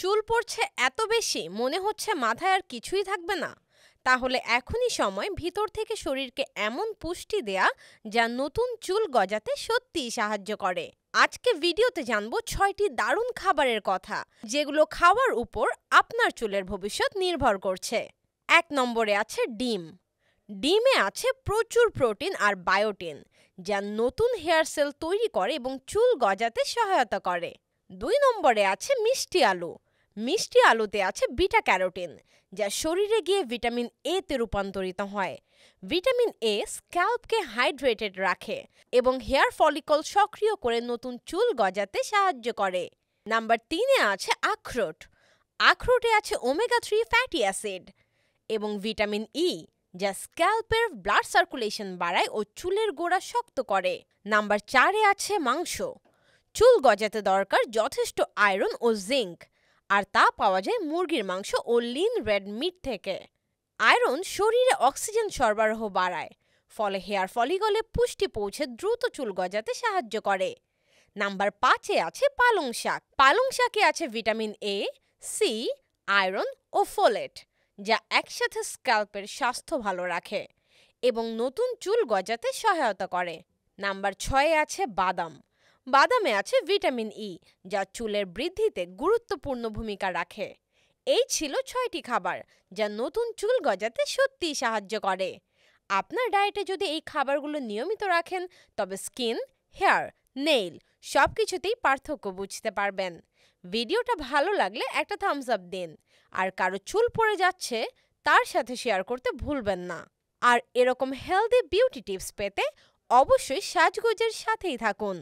চুল পড়ছে এত বেশি মনে হচ্ছে মাথায় আর কিছুই থাকবে না? তাহলে এখনই সময় ভিতর থেকে শরীরকে এমন পুষ্টি দেয়া যা নতুন চুল গজাতে সত্যিই সাহায্য করে। আজকে ভিডিওতে জানবো 6টি দারুণ খাবারের কথা, যেগুলো খাওয়ার উপর আপনার চুলের ভবিষ্যৎ নির্ভর করছে। 1 নম্বরে আছে ডিম। ডিমে আছে প্রচুর প্রোটিন আর বায়োটিন, যা নতুন হেয়ার সেল তৈরি করে এবং চুল গজাতে সহায়তা করে। 2 নম্বরে আছে মিষ্টি আলু। মিষ্টি আলুতে আছে বিটা ক্যারোটিন, যা শরীরে গিয়ে ভিটামিন এ তে রূপান্তরিত হয়। ভিটামিন এ স্ক্যাল্পকে হাইড্রেটেড রাখে এবং হেয়ার ফলিকল সক্রিয় করে নতুন চুল গজাতে সাহায্য করে। নাম্বার 3-এ আছে আখরোট। আখরোটে আছে ওমেগা 3 ফ্যাটি অ্যাসিড এবং ভিটামিন ই, যা স্ক্যাল্পের ব্লাড সার্কুলেশন বাড়ায় ও চুলের গোড়া শক্ত করে। নাম্বার 4-এ আছে মাংস। চুল গজাতে দরকার যথেষ্ট আয়রন ও জিঙ্ক, আর তা পাওয়া যায় মুরগির মাংস ও লিন রেড মিট থেকে। আয়রন শরীরে অক্সিজেন সরবরাহ বাড়ায়, ফলে হেয়ার ফলিকলে পুষ্টি পৌঁছে দ্রুত চুল গজাতে সাহায্য করে। নাম্বার 5-এ আছে পালং শাক। পালং শাকে আছে ভিটামিন এ, সি, আয়রন ও ফোলেট, যা একসাথে স্ক্যাল্পের স্বাস্থ্য ভালো রাখে এবং নতুন চুল গজাতে সহায়তা করে। নাম্বার 6-এ আছে বাদাম। বাদামে আছে ভিটামিন ই, যা চুলের বৃদ্ধিতে গুরুত্বপূর্ণ ভূমিকা রাখে। এই ছিল 6টি খাবার যা নতুন চুল গজাতে সত্যিই সাহায্য করে। আপনার ডায়েটে যদি এই খাবারগুলো নিয়মিত রাখেন, তবে স্কিন, হেয়ার, নেইল সবকিছুতেই পার্থক্য বুঝতে পারবেন। ভিডিওটা ভালো লাগলে একটা থামস আপ দিন, আর কারো চুল পড়ে যাচ্ছে তার সাথে শেয়ার করতে ভুলবেন না। আর এরকম হেলদি বিউটি টিপস পেতে অবশ্যই সাজগোজের সাথেই থাকুন।